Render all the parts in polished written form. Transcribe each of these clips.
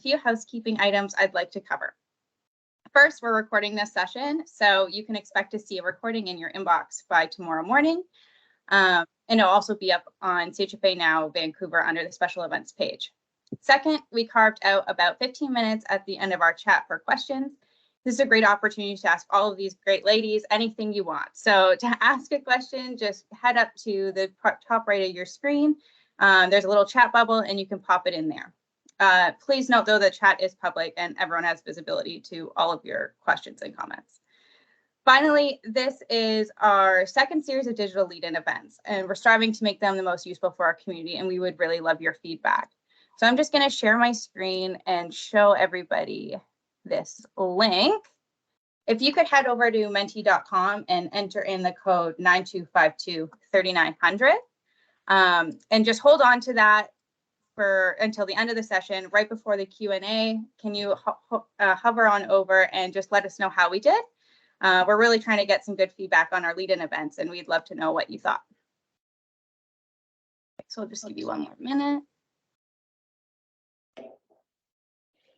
few housekeeping items I'd like to cover. First, we're recording this session, so you can expect to see a recording in your inbox by tomorrow morning. And it'll also be up on CHFA Now Vancouver under the special events page. Second, we carved out about 15 minutes at the end of our chat for questions. This is a great opportunity to ask all of these great ladies anything you want. So to ask a question, just head up to the top right of your screen. There's a little chat bubble and you can pop it in there. Please note, though, the chat is public and everyone has visibility to all of your questions and comments. Finally, this is our second series of digital lead-in events, and we're striving to make them the most useful for our community, and we would really love your feedback. So I'm just going to share my screen and show everybody this link. If you could head over to menti.com and enter in the code 92523900, and just hold on to that until the end of the session. Right before the Q&A, can you hover on over and just let us know how we did? We're really trying to get some good feedback on our lead-in events, and we'd love to know what you thought. So I'll just give you one more minute.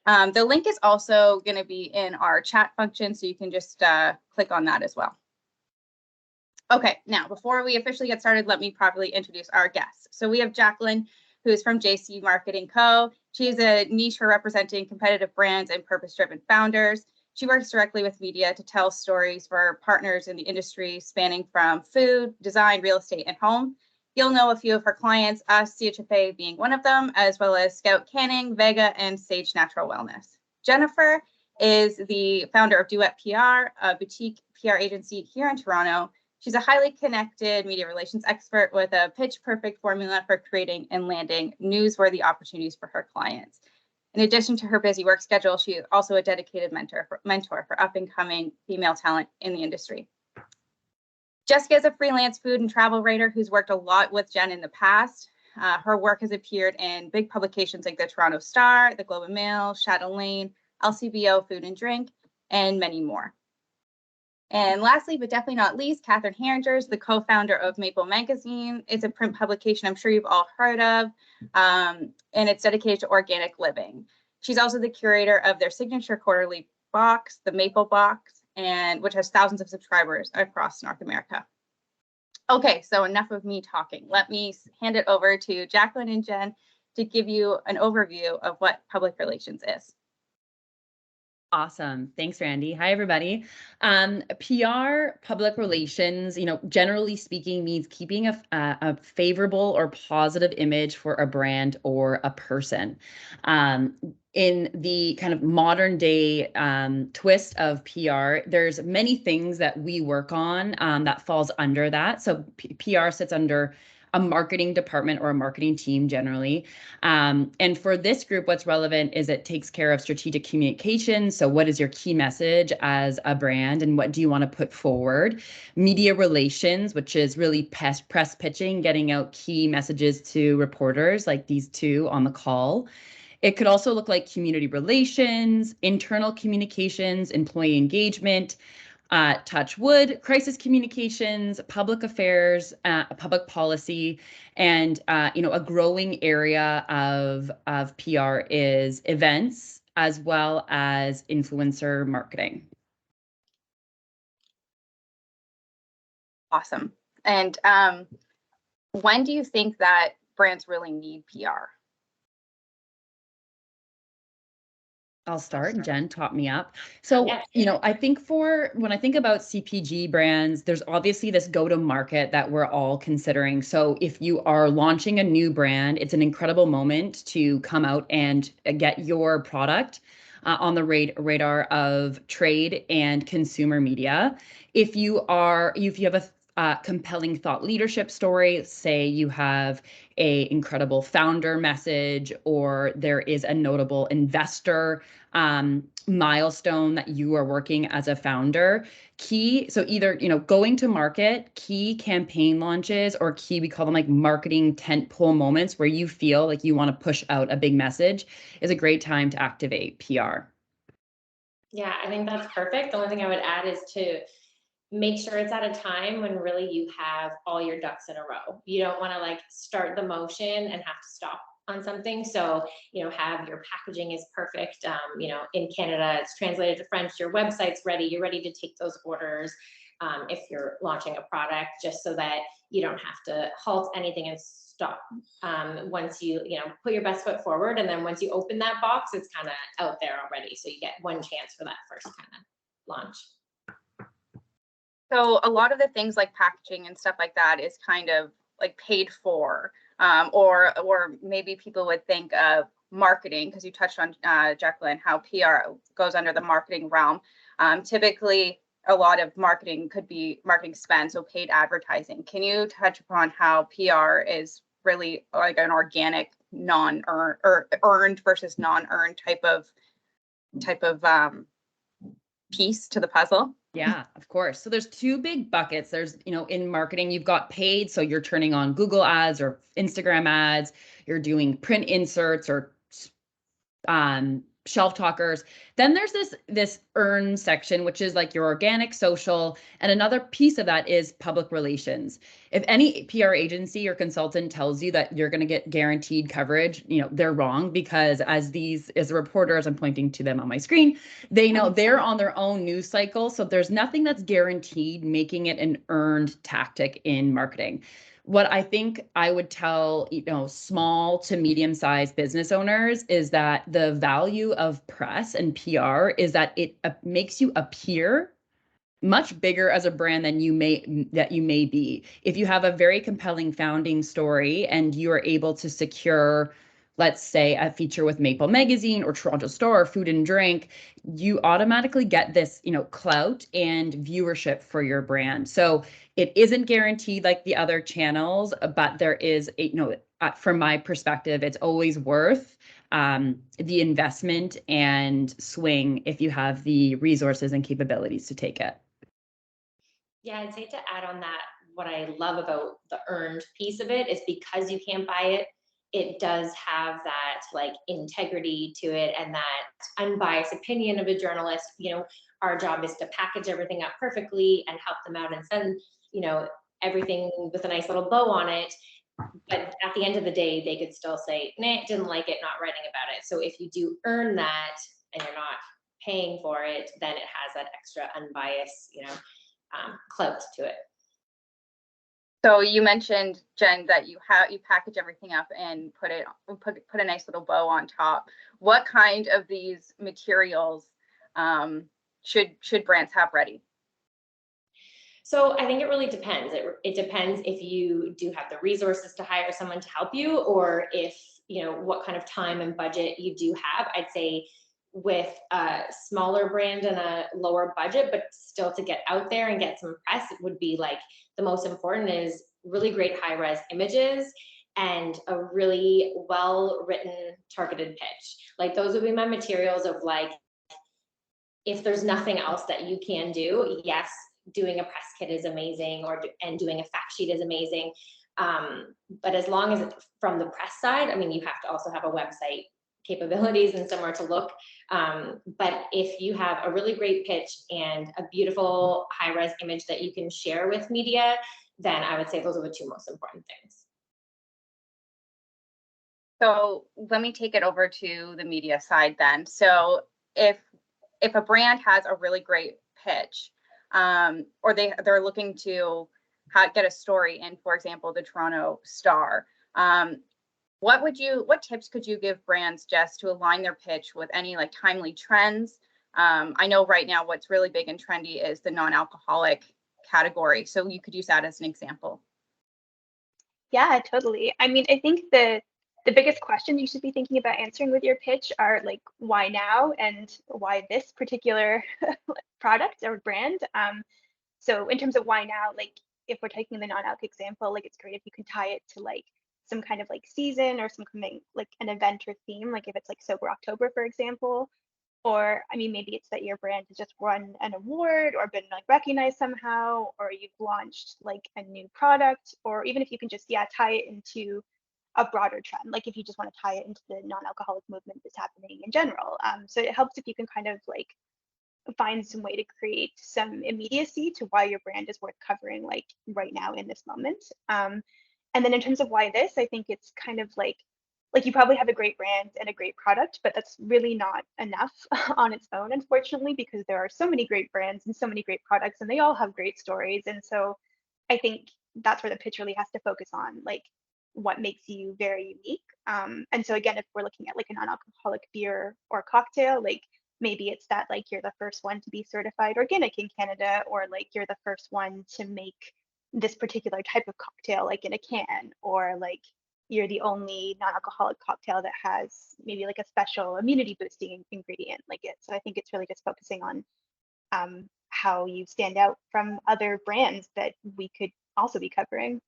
The link is also going to be in our chat function, so you can just click on that as well. Okay, now before we officially get started, let me properly introduce our guests. So we have Jacqueline, who is from JC Marketing Co. She's a niche for representing competitive brands and purpose-driven founders. She works directly with media to tell stories for partners in the industry spanning from food, design, real estate, and home. You'll know a few of her clients, us, CHFA being one of them, as well as Scout Canning, Vega, and Sage Natural Wellness. Jennifer is the founder of Duet PR, a boutique PR agency here in Toronto. She's a highly connected media relations expert with a pitch-perfect formula for creating and landing newsworthy opportunities for her clients. In addition to her busy work schedule, she is also a dedicated mentor for up-and-coming female talent in the industry. Jessica is a freelance food and travel writer who's worked a lot with Jen in the past. Her work has appeared in big publications like the Toronto Star, the Globe and Mail, Chatelaine, LCBO Food and Drink, and many more. And lastly, but definitely not least, Catherine Herringers, the co-founder of Maple Magazine. It's a print publication I'm sure you've all heard of, and it's dedicated to organic living. She's also the curator of their signature quarterly box, the Maple Box, and which has thousands of subscribers across North America. Okay, so enough of me talking. Let me hand it over to Jacqueline and Jen to give you an overview of what public relations is. Awesome. Thanks, Randy. Hi, everybody. PR, public relations, generally speaking, means keeping a favorable or positive image for a brand or a person. In the kind of modern day twist of PR, there's many things that we work on that falls under that. So PR sits under a marketing department or a marketing team generally. And for this group, what's relevant is it takes care of strategic communication. So what is your key message as a brand and what do you want to put forward? Media relations, which is really press pitching, getting out key messages to reporters like these two on the call. It could also look like community relations, internal communications, employee engagement, touch wood, crisis communications, public affairs, public policy, and a growing area of PR is events as well as influencer marketing. Awesome. And when do you think that brands really need PR? I'll start, and Jen taught me up. So, I think when I think about CPG brands, there's obviously this go-to-market that we're all considering. So if you are launching a new brand, it's an incredible moment to come out and get your product on the radar of trade and consumer media. If you have a compelling thought leadership story, say you have a incredible founder message, or there is a notable investor milestone that you are working as a founder. So either going to market, key campaign launches, or we call them like marketing tentpole moments where you feel like you want to push out a big message is a great time to activate PR. Yeah, I think that's perfect. The only thing I would add is to make sure it's at a time when really you have all your ducks in a row. You don't want to start the motion and have to stop on something. So, have your packaging is perfect. In Canada, it's translated to French, your website's ready, you're ready to take those orders. If you're launching a product, just so that you don't have to halt anything and stop. Once you, put your best foot forward, and then once you open that box, it's kind of out there already. So you get one chance for that first kind of launch. So a lot of the things like packaging and stuff like that is kind of like paid for, or maybe people would think of marketing, because you touched on, Jacqueline, how PR goes under the marketing realm. Typically, a lot of marketing could be marketing spend, so paid advertising. Can you touch upon how PR is really like an organic, non-earned or earned versus non-earned type of piece to the puzzle? Yeah, of course. So there's two big buckets. There's, in marketing, you've got paid. So you're turning on Google ads or Instagram ads. You're doing print inserts or shelf talkers. Then there's this earn section, which is like your organic, social, and another piece of that is public relations. If any PR agency or consultant tells you that you're going to get guaranteed coverage, they're wrong, because as a reporter, as I'm pointing to them on my screen, they know they're on their own news cycle. So there's nothing that's guaranteed, making it an earned tactic in marketing. What I think I would tell, small to medium-sized business owners is that the value of press and PR is that it makes you appear much bigger as a brand than you may be. If you have a very compelling founding story and you are able to secure, let's say, a feature with Maple Magazine or Toronto Star or Food and Drink, you automatically get this, clout and viewership for your brand. So it isn't guaranteed like the other channels, but there is from my perspective, it's always worth the investment and swing if you have the resources and capabilities to take it. Yeah, I'd say to add on that, what I love about the earned piece of it is because you can't buy it, it does have that like integrity to it and that unbiased opinion of a journalist. Our job is to package everything up perfectly and help them out and send, everything with a nice little bow on it. But at the end of the day, they could still say, nah, didn't like it, not writing about it. So if you do earn that and you're not paying for it, then it has that extra unbiased, clout to it. So you mentioned, Jen, that you package everything up and put a nice little bow on top. What kind of these materials should brands have ready? So I think it really depends. It depends if you do have the resources to hire someone to help you, or if, what kind of time and budget you do have. I'd say with a smaller brand and a lower budget, but still to get out there and get some press, it would be like the most important is really great high-res images and a really well-written targeted pitch. Like those would be my materials of like, if there's nothing else that you can do, yes, doing a press kit is amazing, and doing a fact sheet is amazing. But as long as it's from the press side, you have to also have a website capabilities and somewhere to look. But if you have a really great pitch and a beautiful high-res image that you can share with media, then I would say those are the two most important things. So let me take it over to the media side then. So if a brand has a really great pitch, or they're looking to get a story in, for example, the Toronto Star, what tips could you give brands, Jess, to align their pitch with any like timely trends? I know right now what's really big and trendy is the non-alcoholic category. So you could use that as an example. Yeah, totally. I think the biggest question you should be thinking about answering with your pitch are like, why now and why this particular product or brand? So in terms of why now, like if we're taking the non-alc example, like it's great if you can tie it to like some kind of like season or some kind of like an event or theme, like if it's like Sober October, for example. Or maybe it's that your brand has just won an award or been like recognized somehow, or you've launched like a new product, or even if you can just tie it into a broader trend, like if you just want to tie it into the non-alcoholic movement that's happening in general. So it helps if you can kind of like find some way to create some immediacy to why your brand is worth covering like right now in this moment. And then in terms of why this, I think it's kind of like like you probably have a great brand and a great product, but that's really not enough on its own, unfortunately, because there are so many great brands and so many great products, and they all have great stories. And so I think that's where the pitch really has to focus on, like what makes you very unique. And so again, if we're looking at like a non-alcoholic beer or cocktail, like maybe it's that like you're the first one to be certified organic in Canada, or like you're the first one to make this particular type of cocktail like in a can, or like you're the only non-alcoholic cocktail that has maybe like a special immunity boosting ingredient like it. So I think it's really just focusing on how you stand out from other brands that we could also be covering.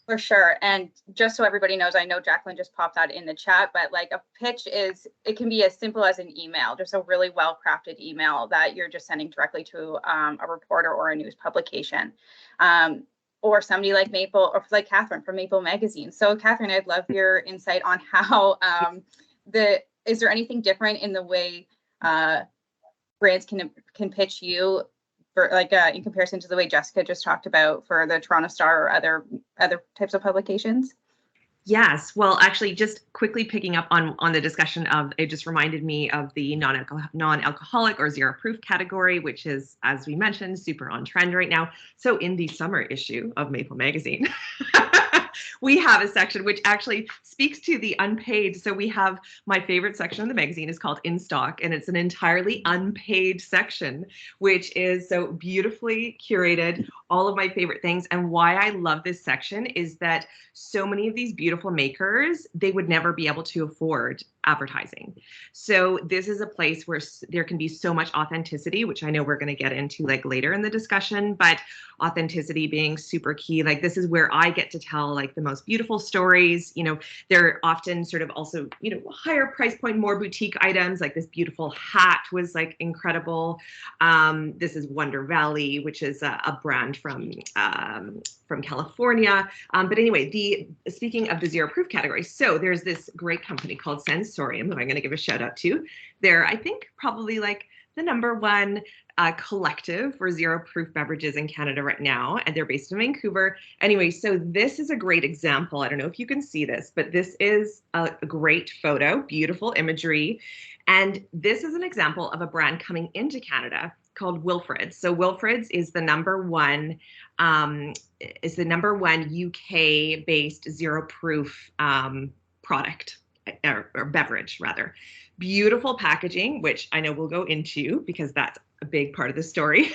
For sure. And just so everybody knows, I know Jacqueline just popped that in the chat, but like a pitch it can be as simple as an email, just a really well-crafted email that you're just sending directly to a reporter or a news publication. Or somebody like Maple, or like Catherine from Maple Magazine. So Catherine, I'd love your insight on how is there anything different in the way brands can pitch you for like in comparison to the way Jessica just talked about for the Toronto Star or other types of publications? Yes. Well, actually, just quickly picking up on the discussion of, it just reminded me of the non-alcoholic or zero proof category, which is, as we mentioned, super on trend right now. So in the summer issue of Maple Magazine, we have a section which actually speaks to the unpaid. So we have, my favorite section of the magazine is called In Stock, and it's an entirely unpaid section, which is so beautifully curated, all of my favorite things. And why I love this section is that so many of these beautiful makers, they would never be able to afford advertising. So this is a place where there can be so much authenticity, which I know we're going to get into like later in the discussion, but authenticity being super key. Like this is where I get to tell like the most beautiful stories. You know, they're often sort of also, you know, higher price point, more boutique items. Like this beautiful hat was like incredible. This is Wonder Valley, which is a brand from California. But anyway, speaking of the zero proof category, so there's this great company called Sensorium that I'm going to give a shout out to. They're, I think, probably like the #1 collective for zero proof beverages in Canada right now, and they're based in Vancouver. Anyway, so this is a great example. I don't know if you can see this, but this is a great photo, beautiful imagery. And this is an example of a brand coming into Canada called Wilfred's. So Wilfred's is the #1 UK-based zero proof product or beverage rather. Beautiful packaging, which I know we'll go into because that's a big part of the story.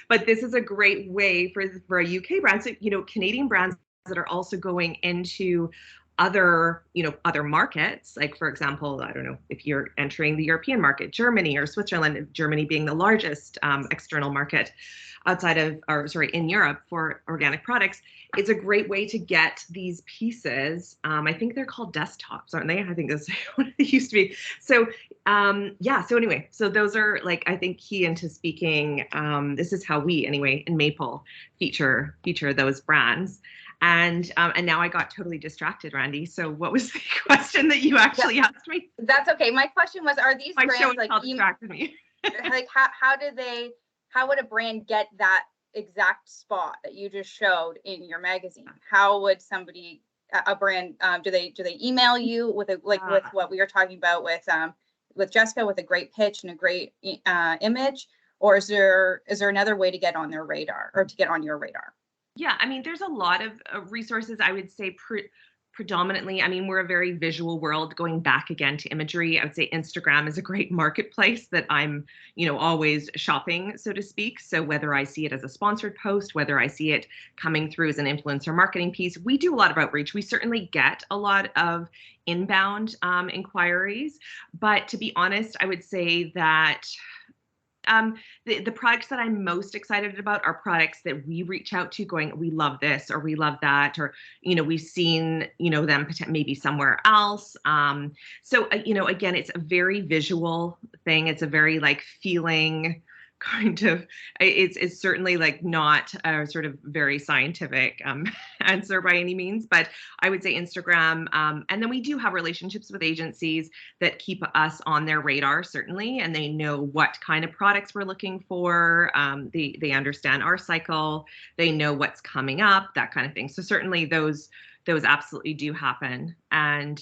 But this is a great way for a UK brand, so you know, Canadian brands that are also going into other markets, like for example, I don't know if you're entering the European market, Germany or Switzerland, Germany being the largest external market outside of, or sorry, in Europe for organic products. It's a great way to get these pieces. I think they're called desktops, aren't they? I think that's what it used to be. So yeah, so anyway, so those are like, I think key into speaking. This is how we, anyway, in Maple feature those brands. And now I got totally distracted, Randy. So what was the question that you actually asked me? That's okay. My question was, are these brands like distracted me? like how would a brand get that exact spot that you just showed in your magazine? How would a brand, do they email you with with what we were talking about with Jessica, with a great pitch and a great image, or is there another way to get on their radar or to get on your radar? Yeah, I mean, there's a lot of resources. I would say predominantly, I mean, we're a very visual world. Going back again to imagery, I would say Instagram is a great marketplace that I'm, you know, always shopping, so to speak. So whether I see it as a sponsored post, whether I see it coming through as an influencer marketing piece, we do a lot of outreach. We certainly get a lot of inbound inquiries. But to be honest, I would say that the products that I'm most excited about are products that we reach out to going, we love this or we love that, or, you know, we've seen, you know, them maybe somewhere else. So, you know, again, it's a very visual thing. It's a very like feeling kind of, it's certainly like not a sort of very scientific answer by any means, but I would say Instagram. And then we do have relationships with agencies that keep us on their radar, certainly, and they know what kind of products we're looking for. They understand our cycle, they know what's coming up, that kind of thing. So certainly those those absolutely do happen. And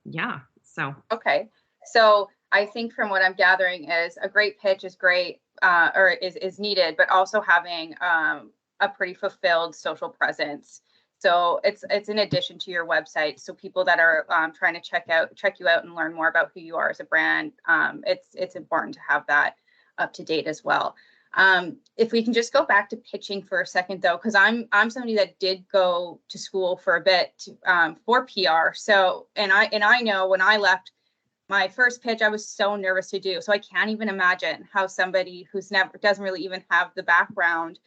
yeah, so. Okay. So I think from what I'm gathering is a great pitch is great, or is needed, but also having a pretty fulfilled social presence. So it's in addition to your website. So people that are trying to check you out and learn more about who you are as a brand, it's important to have that up to date as well. If we can just go back to pitching for a second though, because I'm somebody that did go to school for a bit for PR. So and I know when I left my first pitch, I was so nervous to do. So I can't even imagine how somebody who's never doesn't really even have the background,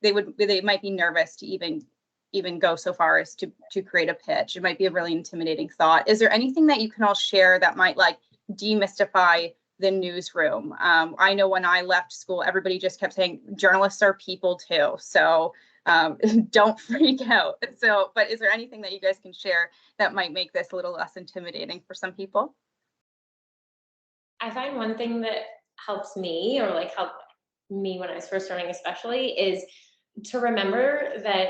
they might be nervous to even go so far as to create a pitch. It might be a really intimidating thought. Is there anything that you can all share that might like demystify the newsroom? I know when I left school, everybody just kept saying journalists are people too. So don't freak out. So, but is there anything that you guys can share that might make this a little less intimidating for some people? I find one thing that helps me, or like helped me when I was first starting especially, is to remember that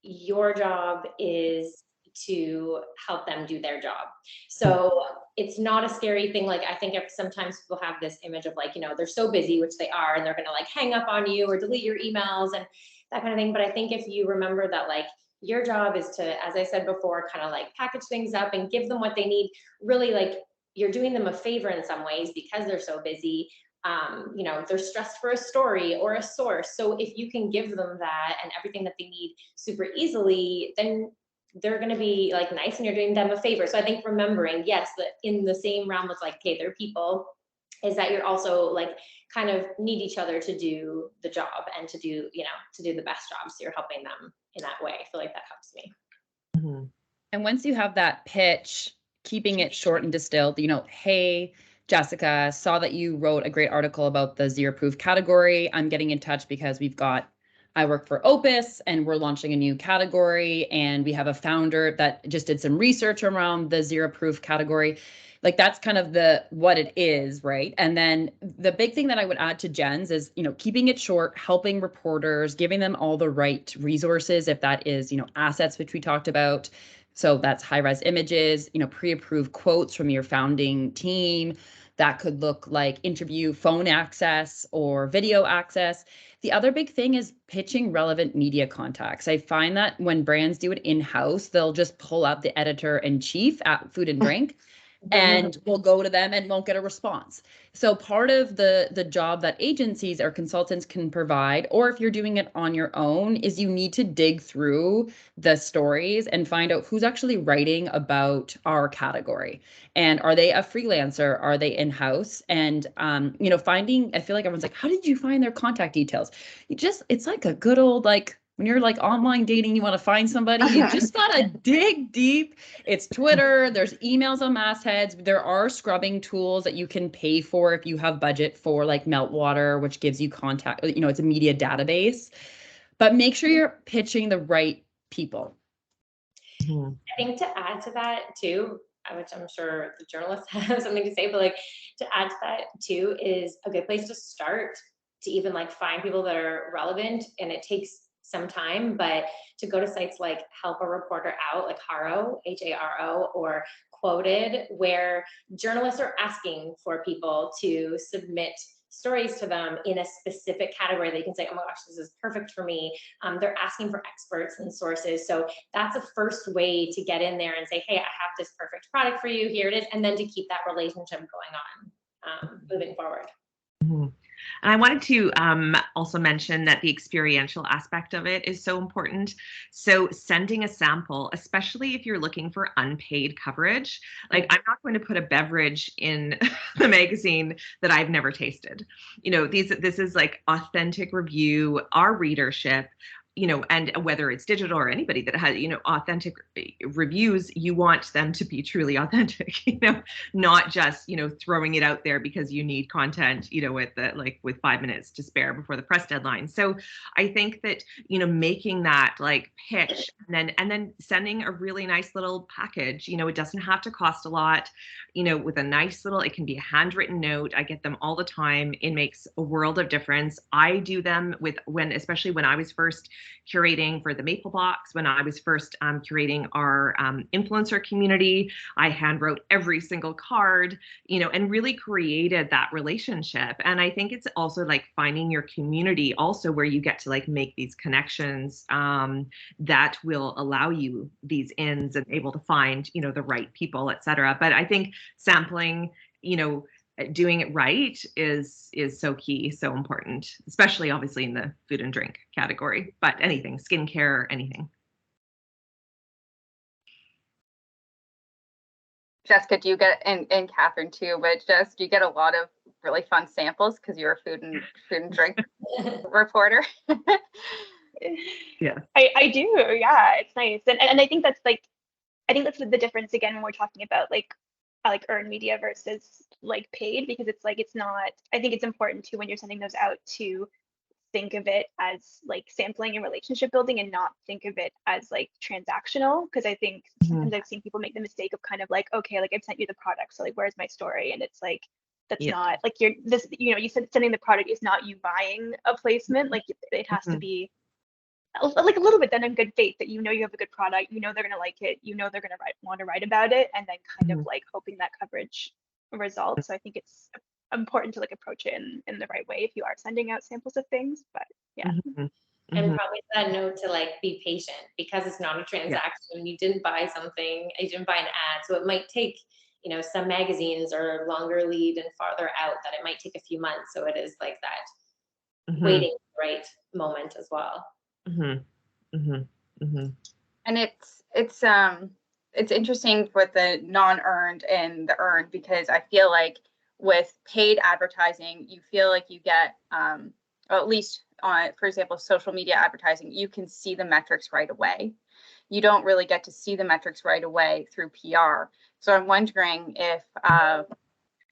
your job is to help them do their job. So it's not a scary thing. Like I think sometimes people have this image of like, they're so busy, which they are, and they're gonna like hang up on you or delete your emails and that kind of thing. But I think if you remember that like your job is to, as I said before, kind of like package things up and give them what they need, really like you're doing them a favor in some ways because they're so busy. They're stressed for a story or a source. So if you can give them that and everything that they need super easily, then they're going to be like nice and you're doing them a favor. So I think remembering, yes, that in the same realm as like, okay, they're people, is that you're also like kind of need each other to do the job and to do the best job. So you're helping them in that way. I feel like that helps me. Mm-hmm. And once you have that pitch, keeping it short and distilled, hey, Jessica, saw that you wrote a great article about the zero proof category. I'm getting in touch because I work for Opus and we're launching a new category, and we have a founder that just did some research around the zero proof category. Like that's kind of what it is, right? And then the big thing that I would add to Jen's is, keeping it short, helping reporters, giving them all the right resources, if that is, assets, which we talked about. So that's high-res images, pre-approved quotes from your founding team. That could look like interview phone access or video access. The other big thing is pitching relevant media contacts. I find that when brands do it in-house, they'll just pull up the editor-in-chief at Food and Drink and we'll go to them and won't get a response. So part of the job that agencies or consultants can provide, or if you're doing it on your own, is you need to dig through the stories and find out who's actually writing about our category. And are they a freelancer? Are they in-house? And, finding, I feel like everyone's like, how did you find their contact details? It's like a good old, like, when you're like online dating, you want to find somebody, you just gotta dig deep. It's Twitter, there's emails on mastheads. There are scrubbing tools that you can pay for if you have budget for, like Meltwater, which gives you contact, it's a media database. But make sure you're pitching the right people. I think to add to that too, which I'm sure the journalists have something to say, but like to add to that too is a good place to start to even like find people that are relevant. And it takes some time, but to go to sites like Help a Reporter Out, like Haro, Haro, or Quoted, where journalists are asking for people to submit stories to them in a specific category. They can say, oh my gosh, this is perfect for me. They're asking for experts and sources. So that's a first way to get in there and say, hey, I have this perfect product for you. Here it is. And then to keep that relationship going on moving forward. Mm-hmm. And I wanted to also mention that the experiential aspect of it is so important. So sending a sample, especially if you're looking for unpaid coverage, like I'm not going to put a beverage in the magazine that I've never tasted. This is like authentic review, our readership. And whether it's digital or anybody that has, authentic reviews, you want them to be truly authentic, not just, throwing it out there because you need content, with 5 minutes to spare before the press deadline. So I think that, making that like pitch and then sending a really nice little package, it doesn't have to cost a lot, with a nice little, it can be a handwritten note. I get them all the time. It makes a world of difference. I do them especially when I was first curating for the Maple Box, when I was first curating our influencer community, I hand wrote every single card, and really created that relationship. And I think it's also like finding your community also where you get to like make these connections that will allow you these ins and able to find, the right people, et cetera. But I think sampling, doing it right is so key, so important, especially obviously in the food and drink category, but anything, skincare, anything. Jessica, do you get, and Catherine too, but Jess, do you get a lot of really fun samples because you're a food and drink reporter? Yeah, I do. Yeah, it's nice. And I think that's like, I think that's the difference again when we're talking about like earned media versus like paid, because it's like, it's not, I think it's important too when you're sending those out to think of it as like sampling and relationship building and not think of it as like transactional. Because I think sometimes I've seen people make the mistake of kind of like, okay, like I've sent you the product, so like where's my story? And it's like, that's not like you're this, you said sending the product is not you buying a placement. Like it has to be like a little bit then in good faith that you have a good product, they're going to like it, they're going to want to write about it, and then kind of like hoping that coverage results. So I think it's important to like approach it in the right way if you are sending out samples of things. But yeah. And probably that note to like be patient, because it's not a transaction. You didn't buy something, you didn't buy an ad, so it might take some magazines are longer lead and farther out, that it might take a few months. So it is like that waiting for the right moment as well. And it's interesting with the non-earned and the earned, because I feel like with paid advertising, you feel like you get, or at least on, for example, social media advertising, you can see the metrics right away. You don't really get to see the metrics right away through PR. So I'm wondering if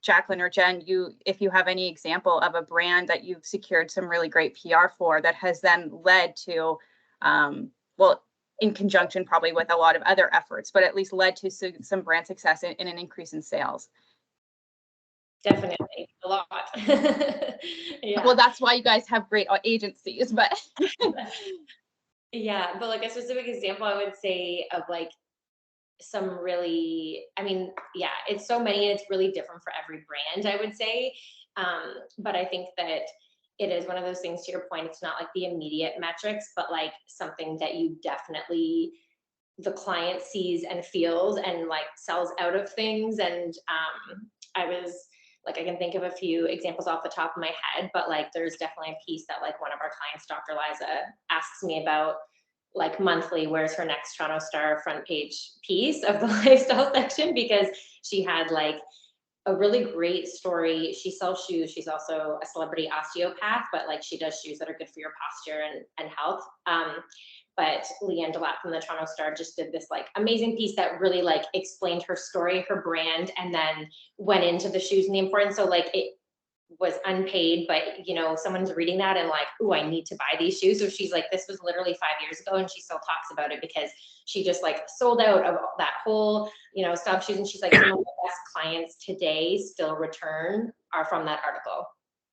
Jacqueline or Jen, if you have any example of a brand that you've secured some really great PR for that has then led to, well, in conjunction probably with a lot of other efforts, but at least led to some brand success and an increase in sales. Definitely a lot. Yeah. Well, that's why you guys have great agencies, but yeah, but like a specific example I would say of like some really, it's so many and it's really different for every brand, I would say. But I think that it is one of those things, to your point, it's not like the immediate metrics, but like something that you definitely, the client sees and feels and like sells out of things. And I can think of a few examples off the top of my head, but like there's definitely a piece that like one of our clients, Dr. Liza, asks me about like monthly, where's her next Toronto Star front page piece of the lifestyle section, because she had like a really great story. She sells shoes. She's also a celebrity osteopath, but like she does shoes that are good for your posture and health. But Leanne Delat from the Toronto Star just did this like amazing piece that really like explained her story, her brand, and then went into the shoes and the importance. So like it was unpaid, but someone's reading that and like, oh, I need to buy these shoes. So she's like, this was literally 5 years ago, and she still talks about it because she just like sold out of that whole, stop shoes. And she's like, some of the best clients today still return are from that article.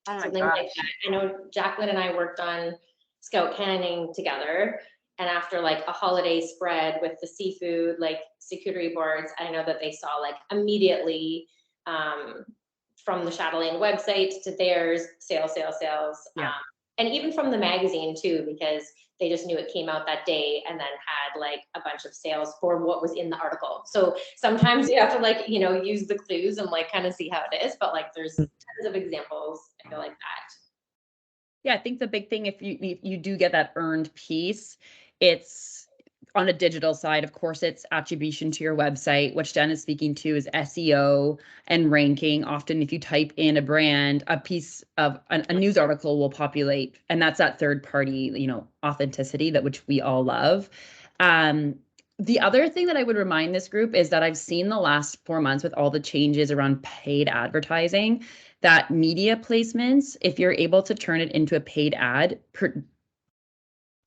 oh my Something gosh. like that. I know Jacqueline and I worked on scout canning together. And after like a holiday spread with the seafood, like charcuterie boards, I know that they saw like immediately from the Chatelaine website to theirs, sales. Yeah. And even from the magazine too, because they just knew it came out that day and then had like a bunch of sales for what was in the article. So sometimes you have to like, use the clues and like kind of see how it is, but like there's tons of examples, I feel like that. Yeah, I think the big thing, if you do get that earned piece, it's on a digital side. Of course, it's attribution to your website, which Jen is speaking to is SEO and ranking. Often if you type in a brand, a piece of a news article will populate, and that's that third party, authenticity which we all love. The other thing that I would remind this group is that I've seen the last 4 months with all the changes around paid advertising, that media placements, if you're able to turn it into a paid ad,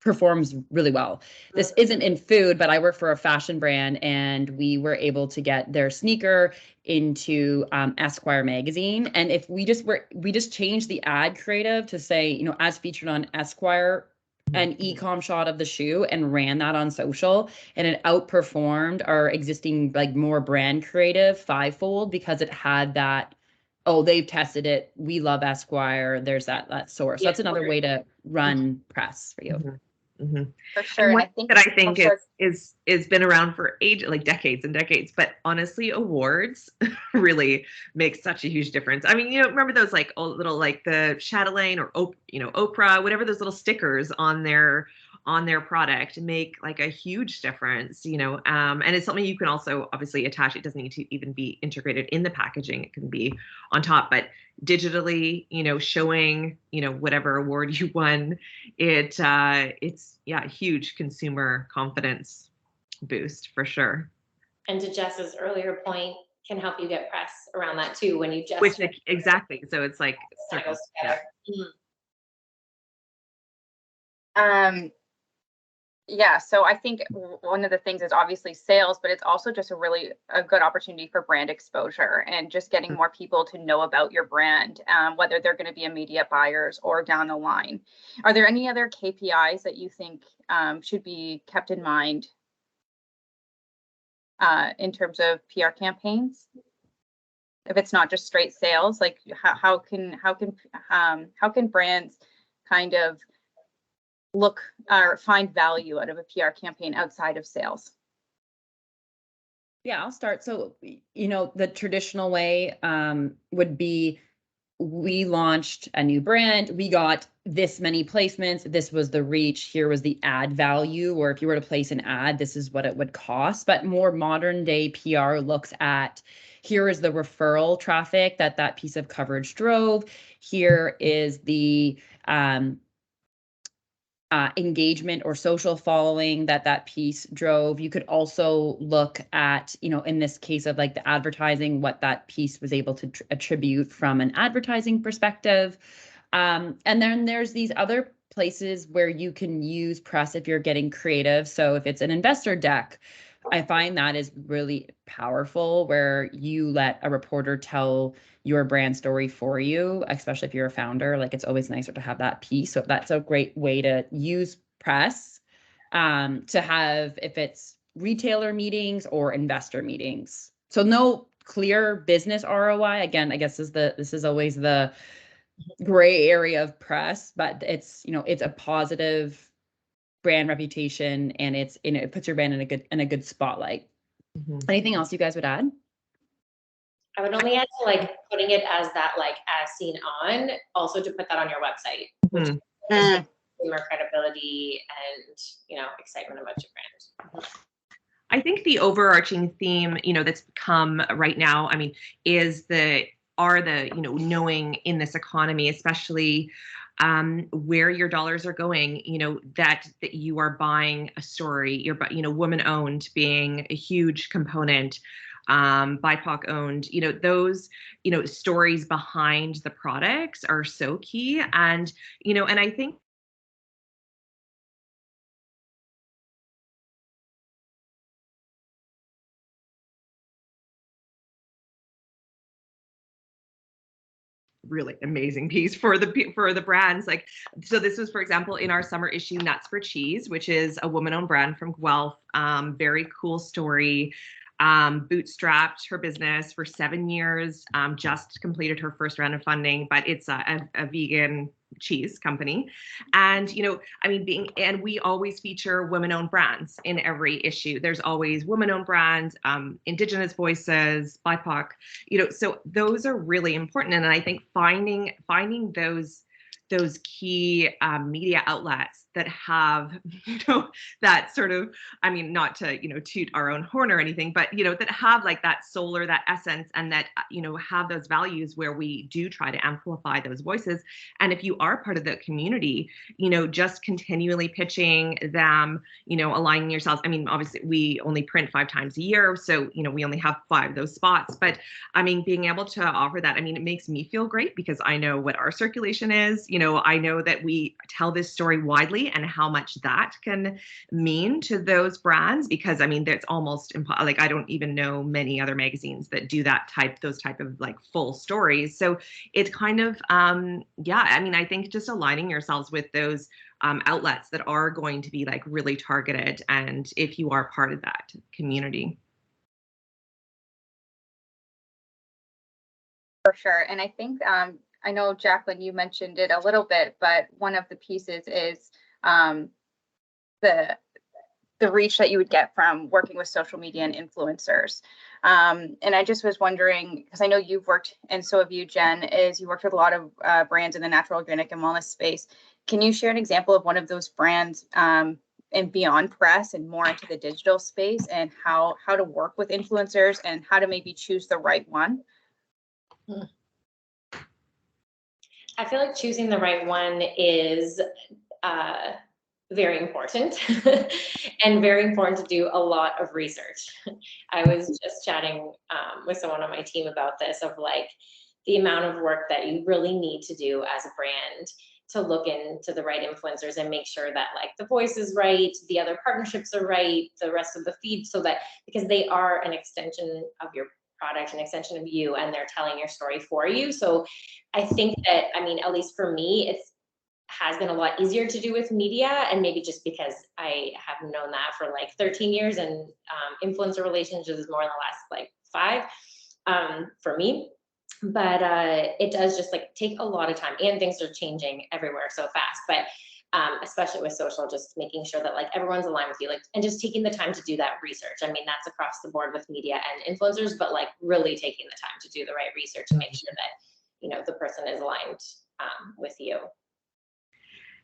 performs really well. This isn't in food, but I work for a fashion brand, and we were able to get their sneaker into Esquire magazine. And if we just changed the ad creative to say, as featured on Esquire an e-com shot of the shoe and ran that on social, and it outperformed our existing like more brand creative fivefold because it had that, oh, they've tested it, we love Esquire, there's that source. Yeah. That's another way to run press for you. For sure. And And one I think that I think also- is been around for like decades and decades, but honestly, awards really make such a huge difference. I mean, remember those like old little like the Chatelaine or Oprah, whatever, those little stickers on their product make like a huge difference, and it's something you can also obviously attach. It doesn't need to even be integrated in the packaging. It can be on top, but digitally, showing, whatever award you won, it's a huge consumer confidence boost for sure. And to Jess's earlier point, can help you get press around that too when you just Which exactly. So it's like that goes together. Yeah, so I think one of the things is obviously sales, but it's also just a good opportunity for brand exposure and just getting more people to know about your brand, whether they're going to be immediate buyers or down the line. Are there any other KPIs that you think should be kept in mind in terms of PR campaigns? If it's not just straight sales, like how can brands kind of look or find value out of a PR campaign outside of sales? Yeah, I'll start. So, the traditional way would be, we launched a new brand, we got this many placements, this was the reach, here was the ad value, or if you were to place an ad, this is what it would cost. But more modern day PR looks at, here is the referral traffic that piece of coverage drove, here is the engagement or social following that piece drove. You could also look at, in this case of like the advertising, what that piece was able to attribute from an advertising perspective. And then there's these other places where you can use press if you're getting creative. So if it's an investor deck, I find that is really powerful, where you let a reporter tell your brand story for you, especially if you're a founder. Like, it's always nicer to have that piece. So that's a great way to use press to have, if it's retailer meetings or investor meetings. So no clear business ROI. Again, I guess this is always the gray area of press, but it's a positive brand reputation, and it puts your brand in a good spotlight. Anything else you guys would add? I would only add to like putting it as that, like as seen on, also to put that on your website, which is more credibility and excitement about your brand. I think the overarching theme, that's come right now, I mean, is knowing in this economy, especially where your dollars are going, that you are buying a story, you're, woman owned being a huge component, BIPOC owned, those, stories behind the products are so key. And, and I think really amazing piece for the brands. Like, so this was, for example, in our summer issue, Nuts for Cheese, which is a woman-owned brand from Guelph. Very cool story. Bootstrapped her business for 7 years, just completed her first round of funding, but it's a vegan cheese company. And, and we always feature women-owned brands in every issue. There's always women-owned brands, Indigenous voices, BIPOC, so those are really important. And I think finding those key media outlets that have, that sort of, I mean, not to, toot our own horn or anything, but, that have like that soul or that essence, and that, have those values where we do try to amplify those voices. And if you are part of the community, just continually pitching them, aligning yourselves. I mean, obviously we only print 5 times a year, so, we only have 5 of those spots, but I mean, being able to offer that, I mean, it makes me feel great because I know what our circulation is. I know that we tell this story widely and how much that can mean to those brands, because I mean, there's almost like, I don't even know many other magazines that do those type of like full stories. So it's kind of, I mean, I think just aligning yourselves with those outlets that are going to be like really targeted, and if you are part of that community. For sure. And I think, I know, Jacqueline, you mentioned it a little bit, but one of the pieces is the reach that you would get from working with social media and influencers. And I just was wondering, because I know you've worked, and so have you, Jen, is you worked with a lot of brands in the natural, organic, and wellness space. Can you share an example of one of those brands and beyond press and more into the digital space, and how to work with influencers and how to maybe choose the right one? I feel like choosing the right one is very important and very important to do a lot of research. I was just chatting with someone on my team about this, of like the amount of work that you really need to do as a brand to look into the right influencers and make sure that like the voice is right, the other partnerships are right, the rest of the feed, so that, because they are an extension of your product, an extension of you, and they're telling your story for you. So I think that, I mean, at least for me, it's has been a lot easier to do with media, and maybe just because I have known that for like 13 years, and influencer relationships is more in the last like 5 for me. But it does just like take a lot of time, and things are changing everywhere so fast. But especially with social, just making sure that like everyone's aligned with you, like, and just taking the time to do that research. I mean, that's across the board with media and influencers, but like really taking the time to do the right research and make sure that, you know, the person is aligned with you.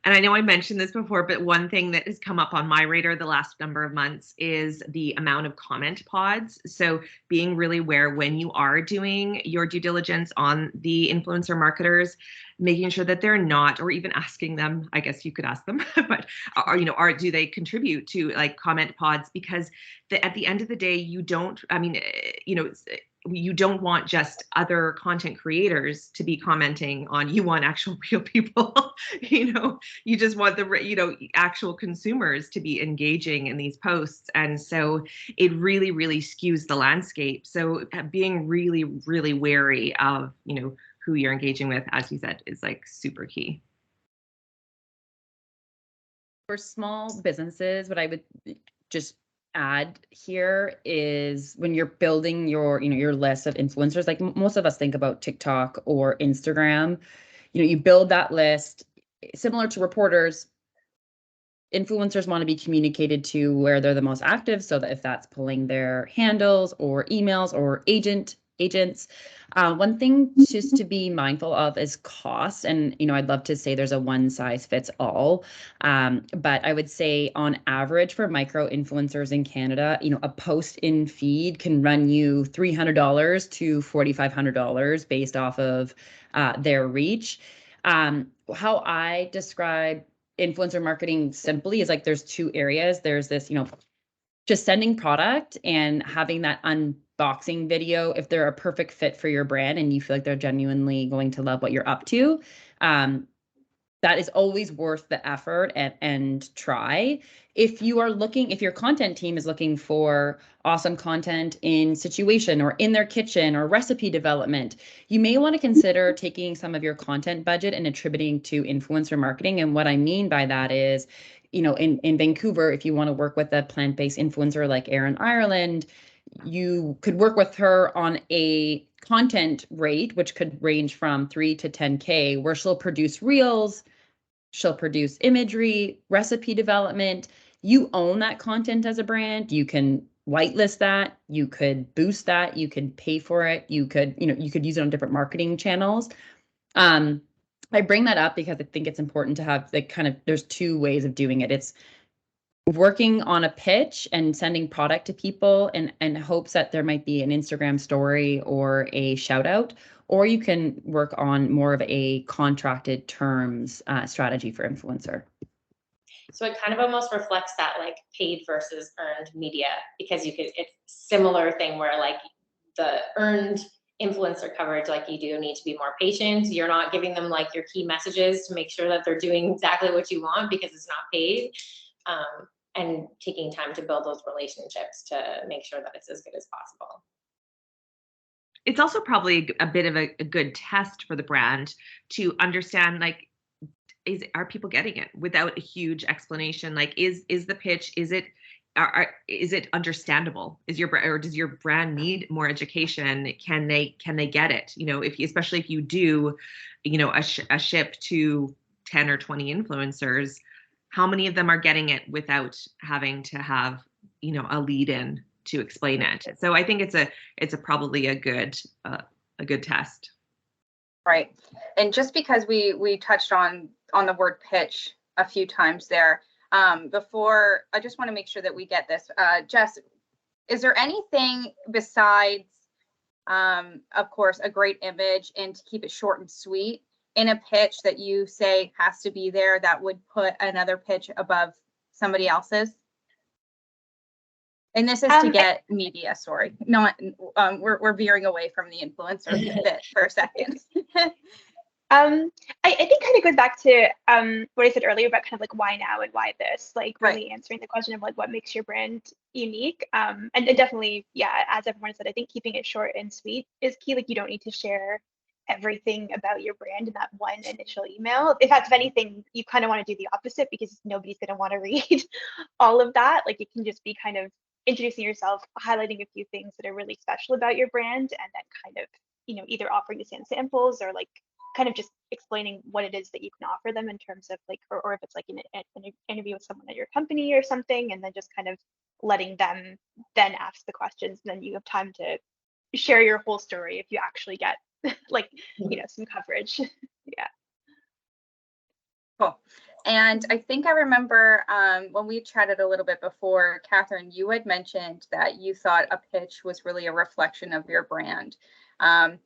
And I know I mentioned this before, but one thing that has come up on my radar the last number of months is the amount of comment pods. So being really aware when you are doing your due diligence on the influencer marketers, making sure that they're not, or even asking them, I guess you could ask them, but do they contribute to like comment pods? Because at the end of the day, you don't want just other content creators to be commenting on you. Want actual real people. You just want the actual consumers to be engaging in these posts, and so it really skews the landscape. So being really wary of who you're engaging with, as you said, is like super key. For small businesses, what I would just add here is when you're building your list of influencers, like most of us think about TikTok or Instagram, you build that list. Similar to reporters, influencers want to be communicated to where they're the most active, so that if that's pulling their handles or emails or agents, one thing just to be mindful of is cost. And I'd love to say there's a one size fits all, but I would say on average for micro influencers in Canada, a post in feed can run you $300 to $4,500 based off of their reach. How I describe influencer marketing simply is like there's 2 areas. There's this, just sending product and having that unboxing video if they're a perfect fit for your brand and you feel like they're genuinely going to love what you're up to. That is always worth the effort and try. If your content team is looking for awesome content in situation or in their kitchen or recipe development, you may want to consider taking some of your content budget and attributing to influencer marketing. And what I mean by that is, in Vancouver, if you want to work with a plant-based influencer like Erin Ireland, you could work with her on a content rate, which could range from $3,000 to $10,000, where she'll produce reels, she'll produce imagery, recipe development. You own that content as a brand. You can whitelist that. You could boost that. You could pay for it. You could use it on different marketing channels. I bring that up because I think it's important to have there's 2 ways of doing it. It's working on a pitch and sending product to people and hopes that there might be an Instagram story or a shout out, or you can work on more of a contracted terms strategy for influencer. So it kind of almost reflects that like paid versus earned media, because it's similar thing where like the earned influencer coverage, like you do need to be more patient. You're not giving them like your key messages to make sure that they're doing exactly what you want because it's not paid. And taking time to build those relationships to make sure that it's as good as possible. It's also probably a bit of a good test for the brand to understand, like, are people getting it without a huge explanation? Like, is the pitch, is it understandable? Or does your brand need more education? Can they get it? You know, especially if you do, you know, a ship to 10 or 20 influencers, how many of them are getting it without having to have, you know, a lead in to explain it? So I think it's probably a good test. Right. And just because we touched on the word pitch a few times there, before, I just want to make sure that we get this. Jess, is there anything besides, of course, a great image and to keep it short and sweet in a pitch that you say has to be there that would put another pitch above somebody else's? And this is to get media, sorry, not, we're veering away from the influencer bit for a second. I think kind of goes back to what I said earlier about kind of like why now and why this, like really answering the question of like what makes your brand unique. And definitely, yeah, as everyone said, I think keeping it short and sweet is key. Like you don't need to share everything about your brand in that one initial email. In fact, if anything, you kind of want to do the opposite because nobody's going to want to read all of that. Like it can just be kind of introducing yourself, highlighting a few things that are really special about your brand, and then kind of, you know, either offering to send samples or like kind of just explaining what it is that you can offer them in terms of like, or if it's like an interview with someone at your company or something, and then just kind of letting them then ask the questions. And then you have time to share your whole story if you actually get like, you know, some coverage. Yeah. Cool. And I think I remember when we chatted a little bit before, Catherine, you had mentioned that you thought a pitch was really a reflection of your brand. And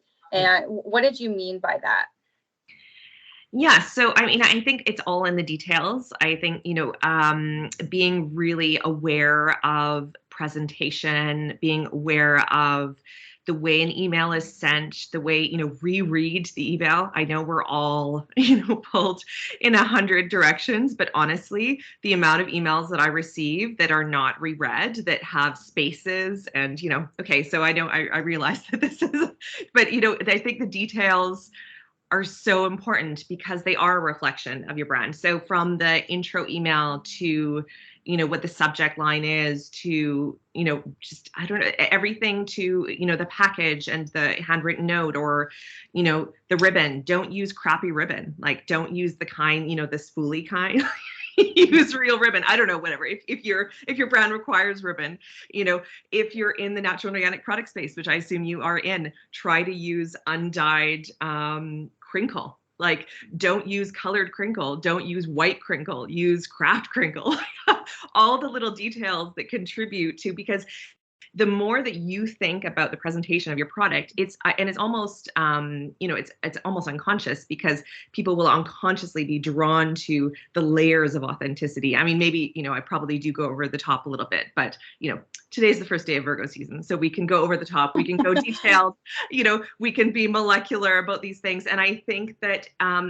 what did you mean by that? Yeah, so I mean, I think it's all in the details. I think, you know, being really aware of presentation, being aware of the way an email is sent, the way, you know, reread the email. I know we're all, you know, pulled in 100 directions, but honestly, the amount of emails that I receive that are not reread, that have spaces and, you know, okay, so I know I realize that this is, but, you know, I think the details are so important because they are a reflection of your brand. So from the intro email to, you know, what the subject line is, to, you know, just, I don't know, everything to, you know, the package and the handwritten note, or, you know, the ribbon. Don't use crappy ribbon. Like, don't use the kind, you know, the spoolie kind. Use real ribbon. I don't know, whatever. If your brand requires ribbon, you know, if you're in the natural and organic product space, which I assume you are in, try to use undyed crinkle. Like, don't use colored crinkle, don't use white crinkle, use craft crinkle. All the little details that contribute to, because the more that you think about the presentation of your product, it's almost, you know, it's almost unconscious, because people will unconsciously be drawn to the layers of authenticity. I mean, maybe, you know, I probably do go over the top a little bit, but, you know, today's the first day of Virgo season, so we can go over the top, we can go detailed, you know, we can be molecular about these things. And I think that,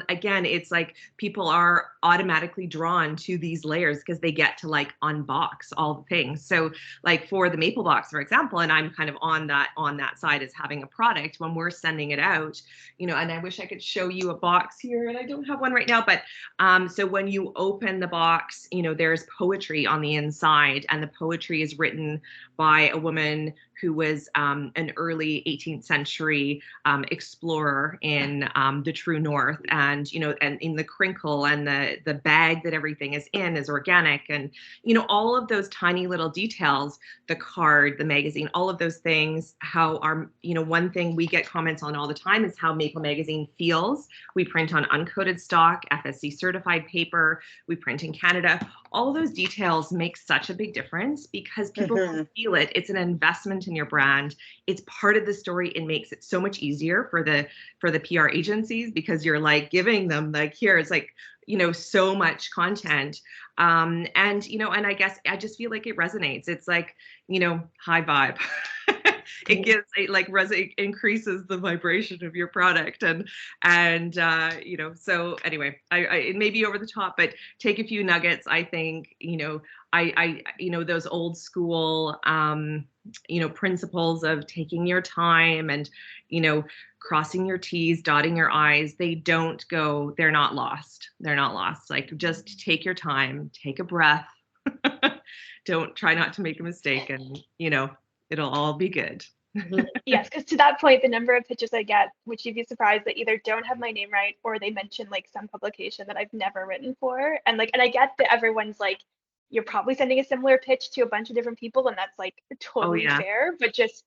again, it's like people are automatically drawn to these layers because they get to like unbox all the things. So like for the Maple Box, for example, and I'm kind of on that side as having a product, when we're sending it out, you know, and I wish I could show you a box here, and I don't have one right now, but so when you open the box, you know, there's poetry on the inside, and the poetry is written by a woman who was an early 18th century explorer in the true north. And, you know, and in the crinkle and the bag that everything is in is organic. And, you know, all of those tiny little details, the card, the magazine, all of those things, how our, you know, one thing we get comments on all the time is how Maple Magazine feels. We print on uncoated stock, FSC certified paper, we print in Canada. All of those details make such a big difference because people can feel it. It's an investment in your brand. It's part of the story. It makes it so much easier for the PR agencies, because you're like giving them like, here, it's like, you know, so much content. And, you know, and I guess I just feel like it resonates. It's like, you know, high vibe. It gives it increases the vibration of your product, and you know, so anyway, I it may be over the top, but take a few nuggets. I think, you know, I you know, those old school you know, principles of taking your time and, you know, crossing your T's, dotting your I's, they're not lost. They're not lost. Like, just take your time, take a breath. Don't try not to make a mistake, and, you know, it'll all be good. Yes, because to that point, the number of pitches I get, which you'd be surprised, that either don't have my name right or they mention like some publication that I've never written for. And I get that everyone's like, you're probably sending a similar pitch to a bunch of different people, and that's like totally fair. But just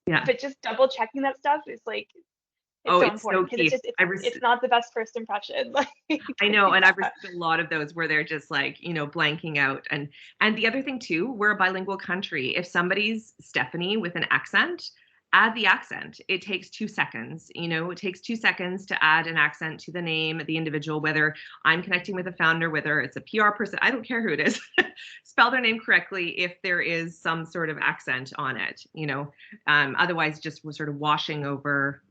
double checking that stuff is like, it's so important, because it's not the best first impression. I know, and I've received a lot of those where they're just like, you know, blanking out. And the other thing too, we're a bilingual country. If somebody's Stephanie with an accent, add the accent. It takes 2 seconds. You know, it takes 2 seconds to add an accent to the name of the individual, whether I'm connecting with a founder, whether it's a PR person, I don't care who it is. Spell their name correctly if there is some sort of accent on it, you know. Otherwise, just sort of washing over,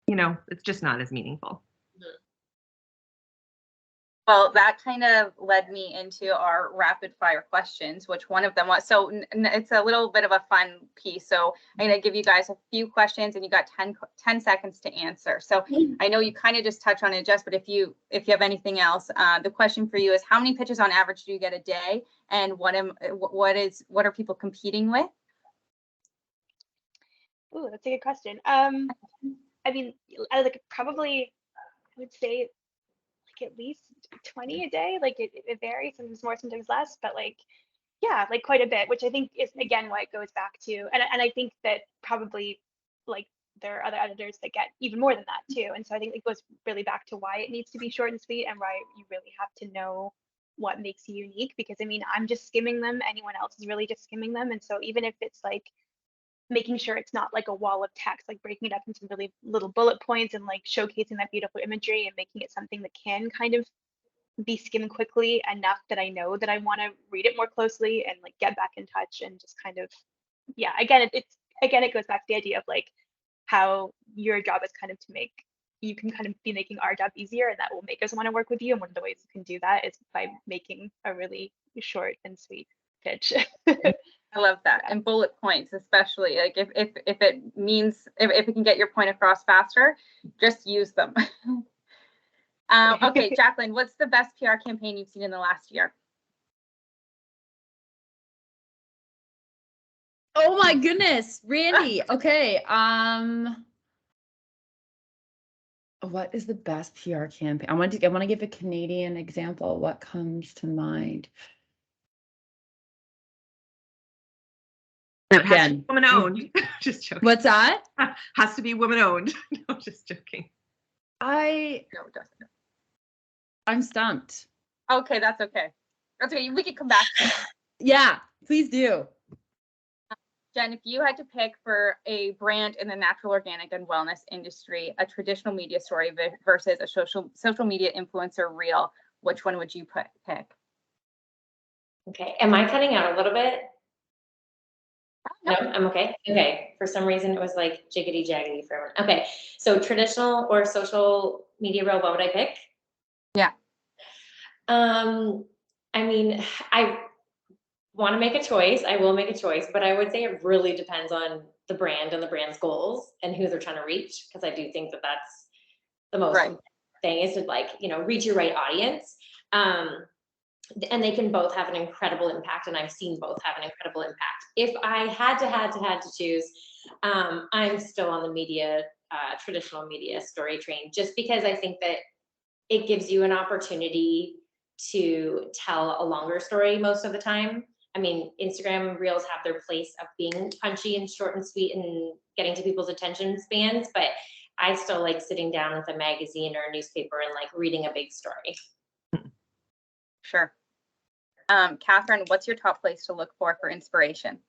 you know, it's just not as meaningful. Well, that kind of led me into our rapid fire questions, which one of them was, so it's a little bit of a fun piece. So I'm going to give you guys a few questions and you got 10 seconds to answer. So I know you kind of just touched on it, Jess, but if you have anything else, the question for you is, how many pitches on average do you get a day? And what are people competing with? Oh, that's a good question. I mean, probably, I would say at least 20 a day. Like it varies, sometimes more, sometimes less, but like, yeah, like quite a bit, which I think is again why it goes back to, and I think that probably like there are other editors that get even more than that too. And so I think it goes really back to why it needs to be short and sweet, and why you really have to know what makes you unique, because I mean, I'm just skimming them, anyone else is really just skimming them. And so even if it's like making sure it's not like a wall of text, like breaking it up into really little bullet points and like showcasing that beautiful imagery and making it something that can kind of be skimmed quickly enough that I know that I want to read it more closely and like get back in touch, and just kind of, yeah, again, it goes back to the idea of like how your job is kind of to make, you can kind of be making our job easier, and that will make us want to work with you. And one of the ways you can do that is by making a really short and sweet pitch. I love that. And bullet points, especially, like if it means, if it can get your point across faster, just use them. Okay, Jacqueline, what's the best PR campaign you've seen in the last year? Oh my goodness, Randy. Okay. What is the best PR campaign? I want to give a Canadian example. What comes to mind? It has to be woman owned. Just joking. What's that? Has to be woman owned. No, just joking. No, it doesn't. I'm stumped. Okay, that's okay. That's okay. We can come back to it. Yeah, please do. Jen, if you had to pick for a brand in the natural, organic, and wellness industry, a traditional media story versus a social media influencer reel, which one would you pick? Okay, am I cutting out a little bit? No, I'm okay. Okay, for some reason it was like jiggity jaggedy for everyone. Okay, so traditional or social media reel, what would I pick? Yeah. I mean, I want to make a choice. I will make a choice, but I would say it really depends on the brand and the brand's goals and who they're trying to reach, because I do think that that's the most important thing, is to like, you know, reach your right audience. And they can both have an incredible impact, and I've seen both have an incredible impact. If I had to choose, I'm still on the media, traditional media story train, just because I think that it gives you an opportunity to tell a longer story most of the time. I mean, Instagram reels have their place of being punchy and short and sweet and getting to people's attention spans, but I still like sitting down with a magazine or a newspaper and like reading a big story. Sure. Catherine, what's your top place to look for inspiration?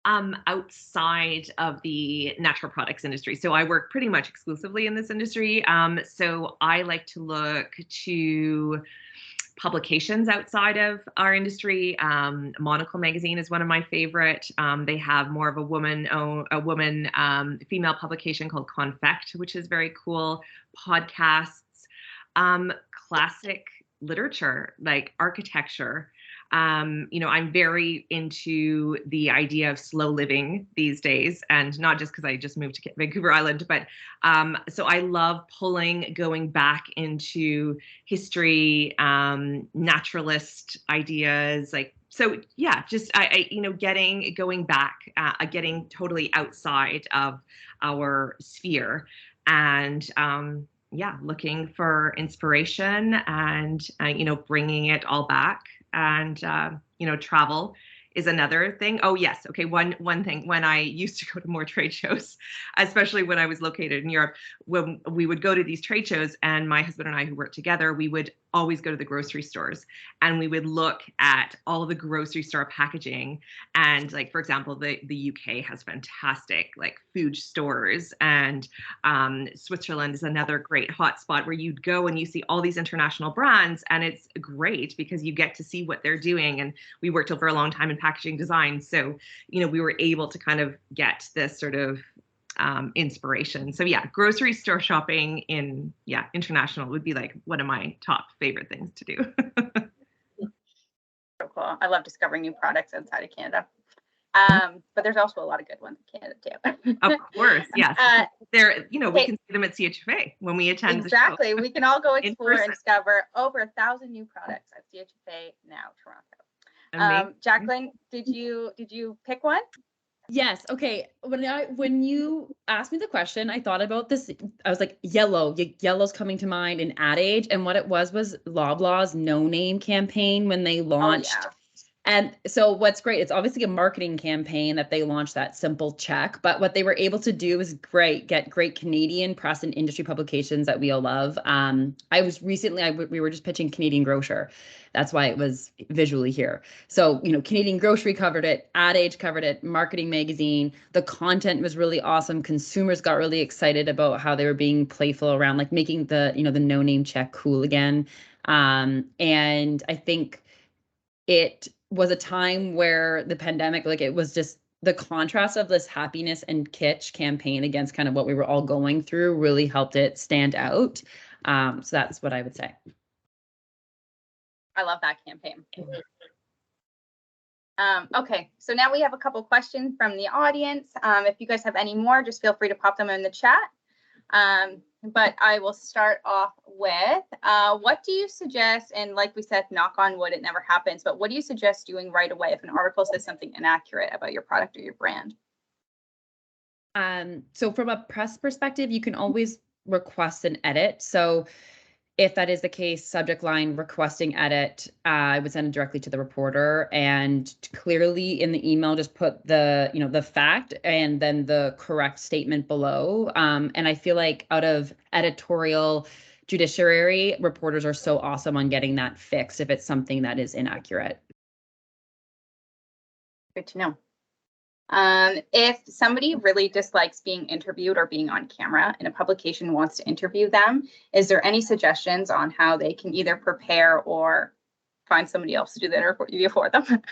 Outside of the natural products industry. So I work pretty much exclusively in this industry. So I like to look to publications outside of our industry. Monocle magazine is one of my favorite. They have more of a female publication called Confect, which is very cool. Podcasts, classic literature like architecture. I'm very into the idea of slow living these days, and not just because I just moved to Vancouver Island, but so I love going back into history, naturalist ideas, going back, getting totally outside of our sphere, and looking for inspiration and bringing it all back. And travel is another thing. Oh yes, okay. One thing, when I used to go to more trade shows, especially when I was located in Europe, when we would go to these trade shows, and my husband and I, who worked together, we would always go to the grocery stores, and we would look at all the grocery store packaging. And like, for example, the UK has fantastic like food stores, and Switzerland is another great hotspot where you'd go and you see all these international brands, and it's great because you get to see what they're doing. And we worked over a long time in packaging design, so we were able to kind of get this sort of inspiration. So yeah, grocery store shopping in international would be like one of my top favorite things to do. So cool. I love discovering new products outside of Canada. But there's also a lot of good ones in Canada too. Of course, yes. We can see them at CHFA when we attend exactly. the show. We can all go explore and discover over 1,000 new products at CHFA now, Toronto. Jacqueline, did you pick one? Yes. Okay. When you asked me the question, I thought about this. I was like, yellow's coming to mind in Ad Age. And what it was Loblaw's No Name campaign when they launched. Oh, yeah. And so what's great, it's obviously a marketing campaign that they launched that simple check, but what they were able to do is get great Canadian press and industry publications that we all love. We were just pitching Canadian Grocer. That's why it was visually here. So, Canadian Grocery covered it, Ad Age covered it, Marketing Magazine. The content was really awesome. Consumers got really excited about how they were being playful around like making the no name check cool again. And I think it was a time where the pandemic, like it was just the contrast of this happiness and kitsch campaign against kind of what we were all going through really helped it stand out. So that's what I would say. I love that campaign. Okay, so now we have a couple questions from the audience. If you guys have any more, just feel free to pop them in the chat. But I will start off with, what do you suggest, and like we said, knock on wood, it never happens, but what do you suggest doing right away if an article says something inaccurate about your product or your brand? So from a press perspective, you can always request an edit. So if that is the case, subject line requesting edit, I would send it directly to the reporter, and clearly in the email, just put the fact and then the correct statement below. And I feel like out of editorial judiciary, reporters are so awesome on getting that fixed if it's something that is inaccurate. Good to know. If somebody really dislikes being interviewed or being on camera and a publication wants to interview them, is there any suggestions on how they can either prepare or find somebody else to do the interview for them?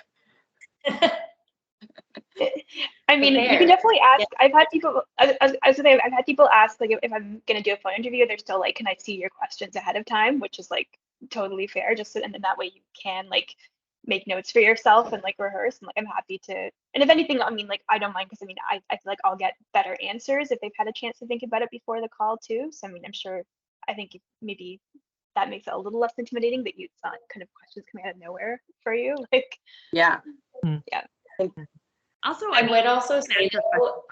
I mean, you can definitely ask. Yeah. I've had people, I've had people ask, like, if I'm going to do a phone interview, they're still like, can I see your questions ahead of time? Which is like totally fair, just so, and then that way you can like make notes for yourself and like rehearse, and like I'm happy to, and if anything, I mean, like I don't mind, because I mean I feel like I'll get better answers if they've had a chance to think about it before the call too. So I mean, I'm sure, I think maybe that makes it a little less intimidating, that it's not kind of questions coming out of nowhere for you. Like yeah. Also, I would also say though,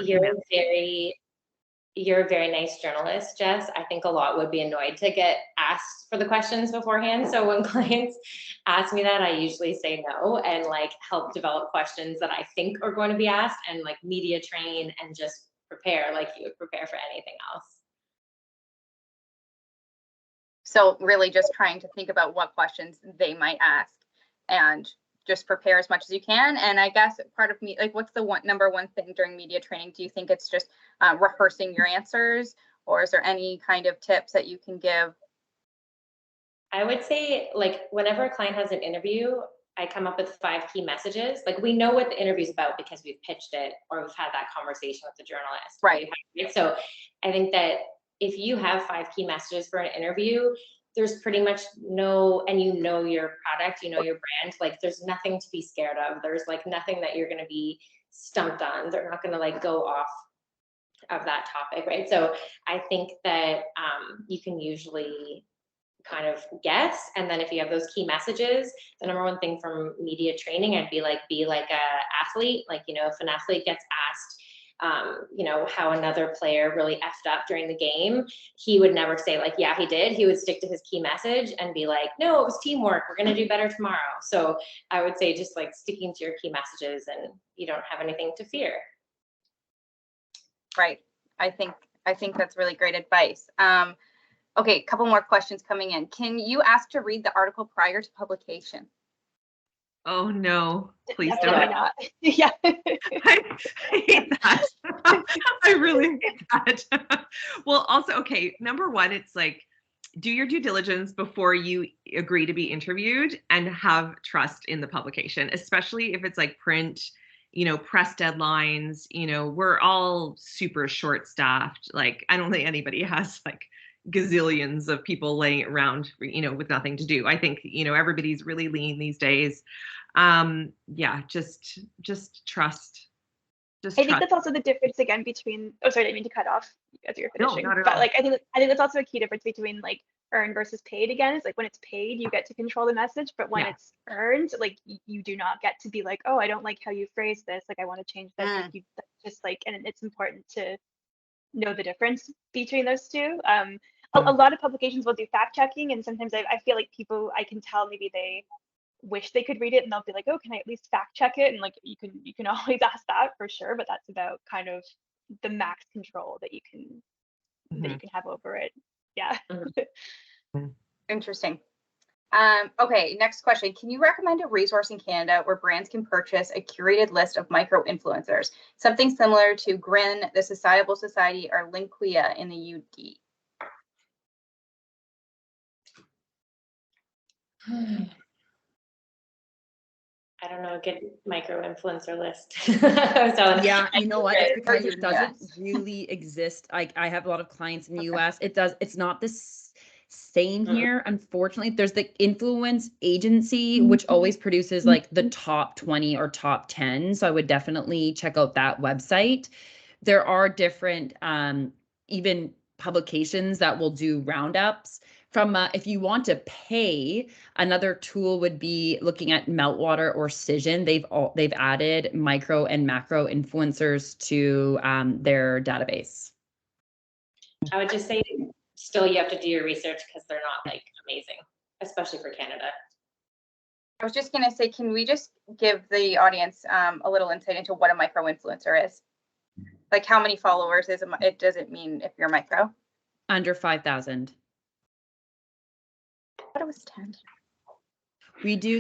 you're a very nice journalist, Jess. I think a lot would be annoyed to get asked for the questions beforehand. So when clients ask me that, I usually say no, and like help develop questions that I think are going to be asked, and like media train and just prepare like you would prepare for anything else. So really just trying to think about what questions they might ask and just prepare as much as you can. And I guess part of me, like, what's the number one thing during media training? Do you think it's just rehearsing your answers, or is there any kind of tips that you can give I would say, like, whenever a client has an interview, I come up with 5 key messages. Like, we know what the interview's about because we've pitched it or we've had that conversation with the journalist. Right. So I think that if you have 5 key messages for an interview, there's pretty much and you know your product, you know your brand, like there's nothing to be scared of. There's like nothing that you're going to be stumped on. They're not going to like go off of that topic, right? So I think that you can usually kind of guess. And then if you have those key messages, the number one thing from media training, I'd be like a athlete. Like, you know, if an athlete gets asked, you know, how another player really effed up during the game, he would never say like, yeah, he did. He would stick to his key message and be like, no, it was teamwork. We're going to do better tomorrow. So I would say just like sticking to your key messages and you don't have anything to fear. Right. I think that's really great advice. Okay, a couple more questions coming in. Can you ask to read the article prior to publication? Oh no, please Definitely don't. not. Yeah. I hate that. I really hate that. Well, also, okay, number one, it's like, do your due diligence before you agree to be interviewed and have trust in the publication, especially if it's like print, you know, press deadlines. You know, we're all super short staffed. Like, I don't think anybody has like gazillions of people laying around, you know, with nothing to do. I think, you know, everybody's really lean these days. Yeah, just trust. I think that's also the difference again between, oh, sorry, I didn't mean to cut off as you're No, finishing, not at but all. like, I think that's also a key difference between like earned versus paid again. Is like when it's paid, you get to control the message, but when Yeah. it's earned, like you do not get to be like, oh, I don't like how you phrase this. Like, I want to change this. Like that's just like, and it's important to know the difference between those two. A lot of publications will do fact checking, and sometimes I feel like people, I can tell maybe they wish they could read it and they'll be like, oh, can I at least fact check it? And like you can always ask that for sure, but that's about kind of the max control that you can have over it. Yeah. Interesting. Okay, next question. Can you recommend a resource in Canada where brands can purchase a curated list of micro influencers? Something similar to Grin, the Sociable Society, or Linquia in the UD. I don't know, a good micro influencer list. Yeah, you know what? It's because it doesn't Yes. really exist. I have a lot of clients in the US. It's not the same here, unfortunately. There's the influence agency, which always produces like the top 20 or top 10. So I would definitely check out that website. There are different even publications that will do roundups. From if you want to pay, another tool would be looking at Meltwater or Cision. They've added micro and macro influencers to their database. I would just say still you have to do your research because they're not like amazing, especially for Canada. I was just going to say, can we just give the audience a little insight into what a micro influencer is? Like how many followers it doesn't mean if you're micro? Under 5,000. I thought it was 10.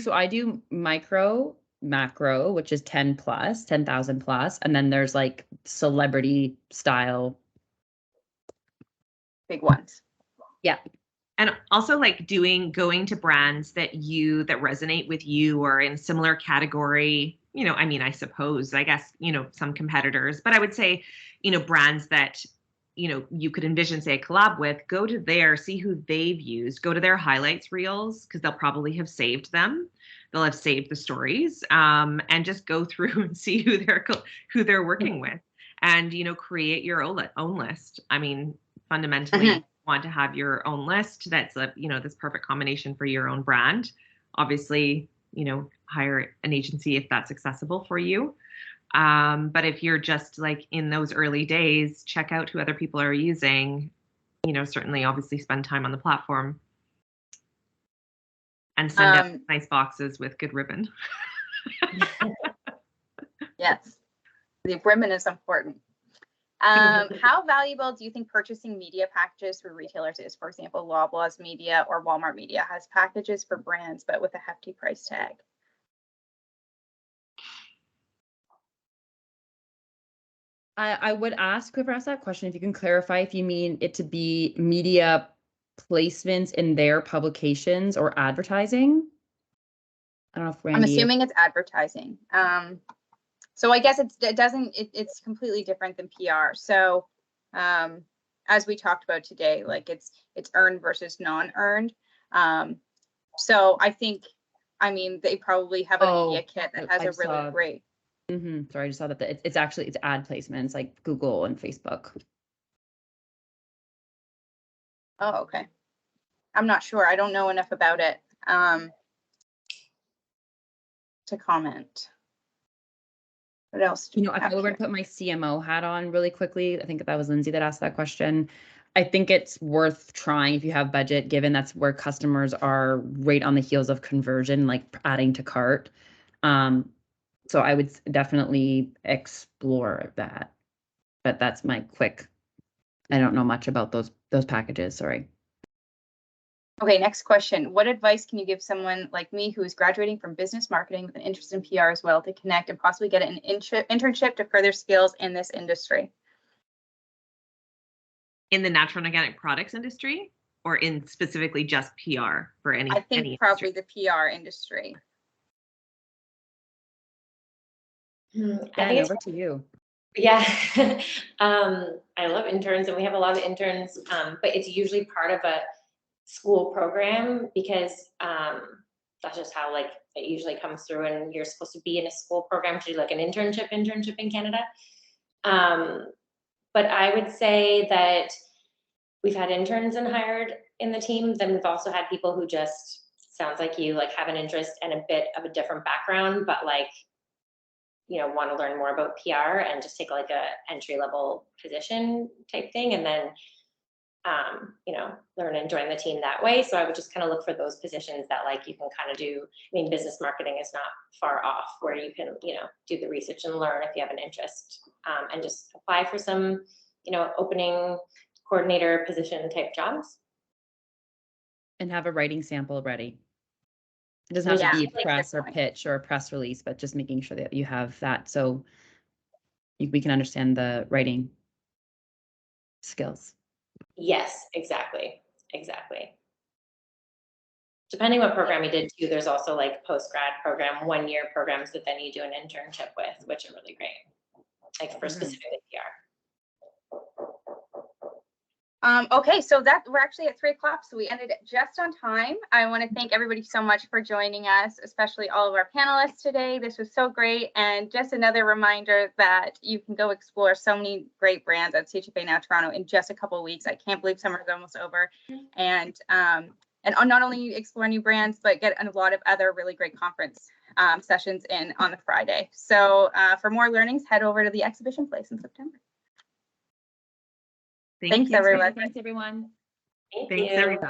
So I do micro, macro, which is 10 plus, 10,000 plus. And then there's like celebrity style. Big ones. Yeah. And also like going to brands that resonate with you or in similar category, you know, I mean, I suppose, I guess, you know, some competitors, but I would say, you know, brands that, you know, you could envision, say, a collab with, go to see who they've used, go to their highlights reels, because they'll probably have saved them. They'll have saved the stories, and just go through and see who they're working with, and, you know, create your own list. I mean, fundamentally, you want to have your own list. That's this perfect combination for your own brand. Obviously, you know, hire an agency if that's accessible for you. But if you're just like in those early days, check out who other people are using, you know, certainly obviously spend time on the platform and send out nice boxes with good ribbon. Yes, the ribbon is important. How valuable do you think purchasing media packages for retailers is? For example, Loblaws Media or Walmart Media has packages for brands, but with a hefty price tag. I would ask whoever asked that question if you can clarify if you mean it to be media placements in their publications or advertising? I don't know if I'm Randy. assuming it's advertising. So I guess it's completely different than PR. So as we talked about today, like it's earned versus non-earned. So I mean, they probably have a media kit that has a really great. Sorry, I just saw that it's actually ad placements like Google and Facebook. Oh, okay. I'm not sure. I don't know enough about it to comment. What else? If I were to put my CMO hat on really quickly, I think that was Lindsay that asked that question. I think it's worth trying if you have budget, given that's where customers are right on the heels of conversion, like adding to cart. So I would definitely explore that. But that's my quick. I don't know much about those packages. Sorry. Okay, next question. What advice can you give someone like me who is graduating from business marketing with an interest in PR as well to connect and possibly get an internship to further skills in this industry? In the natural and organic products industry, or in specifically just PR for any? I think any probably industry? the PR industry. I think over to you. Yeah, I love interns, and we have a lot of interns, but it's usually part of a school program because that's just how like it usually comes through, and you're supposed to be in a school program to do like an internship in Canada. But I would say that we've had interns and hired in the team. Then we've also had people who just sounds like you like have an interest and a bit of a different background, but like want to learn more about PR and just take like a entry level position type thing, and then learn and join the team that way. So I would just kind of look for those positions that like you can kind of do. I mean, business marketing is not far off where you can do the research and learn if you have an interest, and just apply for some opening coordinator position type jobs. And have a writing sample ready. It doesn't have to be a press or pitch or a press release, but just making sure that you have that so we can understand the writing skills. Yes, exactly. Depending what program you did too, there's also like post-grad program, 1-year programs that then you do an internship with, which are really great, like for specifically PR. Okay, so we're actually at 3 o'clock, so we ended just on time. I want to thank everybody so much for joining us, especially all of our panelists today. This was so great, and just another reminder that you can go explore so many great brands at CHFA Now Toronto in just a couple of weeks. I can't believe summer is almost over, and not only explore new brands, but get a lot of other really great conference sessions in on the Friday. So for more learnings, head over to the exhibition place in September. Thanks, everyone. Thanks, everyone. Thank Thanks, you. everybody.